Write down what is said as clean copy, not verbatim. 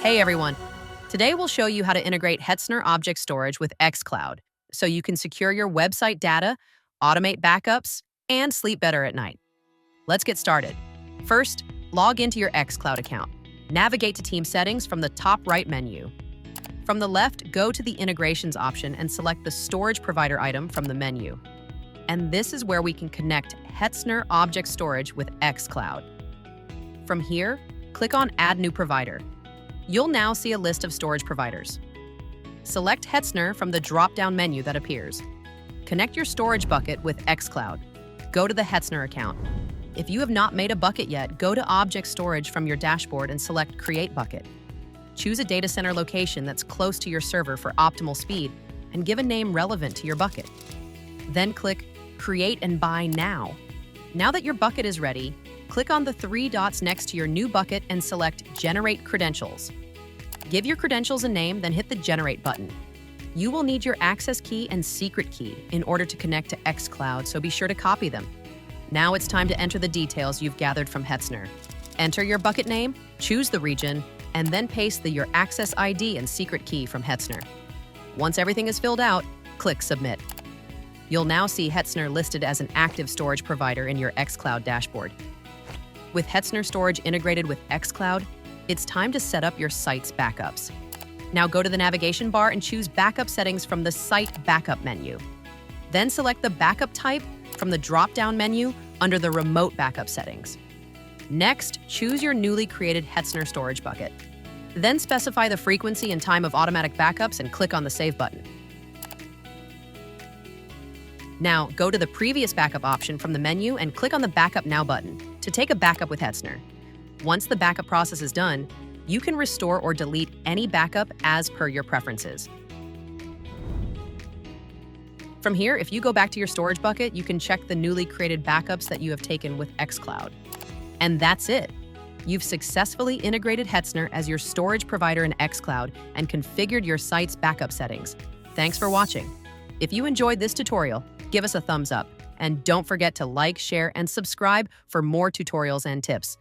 Hey everyone! Today we'll show you how to integrate Hetzner Object Storage with xCloud so you can secure your website data, automate backups, and sleep better at night. Let's get started. First, log into your xCloud account. Navigate to Team Settings from the top right menu. From the left, go to the Integrations option and select the Storage Provider item from the menu. And this is where we can connect Hetzner Object Storage with xCloud. From here, click on Add New Provider. You'll now see a list of storage providers. Select Hetzner from the drop-down menu that appears. Connect your storage bucket with xCloud. Go to the Hetzner account. If you have not made a bucket yet, go to Object Storage from your dashboard and select Create Bucket. Choose a data center location that's close to your server for optimal speed and give a name relevant to your bucket. Then click Create and Buy Now. Now that your bucket is ready, click on the three dots next to your new bucket and select Generate Credentials. Give your credentials a name, then hit the Generate button. You will need your access key and secret key in order to connect to xCloud, so be sure to copy them. Now it's time to enter the details you've gathered from Hetzner. Enter your bucket name, choose the region, and then paste your access ID and secret key from Hetzner. Once everything is filled out, click Submit. You'll now see Hetzner listed as an active storage provider in your xCloud dashboard. With Hetzner Storage integrated with xCloud, it's time to set up your site's backups. Now go to the navigation bar and choose Backup Settings from the Site Backup menu. Then select the backup type from the drop-down menu under the Remote Backup settings. Next, choose your newly created Hetzner storage bucket. Then specify the frequency and time of automatic backups and click on the Save button. Now, go to the previous backup option from the menu and click on the Backup Now button to take a backup with Hetzner. Once the backup process is done, you can restore or delete any backup as per your preferences. From here, if you go back to your storage bucket, you can check the newly created backups that you have taken with xCloud. And that's it! You've successfully integrated Hetzner as your storage provider in xCloud and configured your site's backup settings. Thanks for watching. If you enjoyed this tutorial, give us a thumbs up. And don't forget to like, share, and subscribe for more tutorials and tips.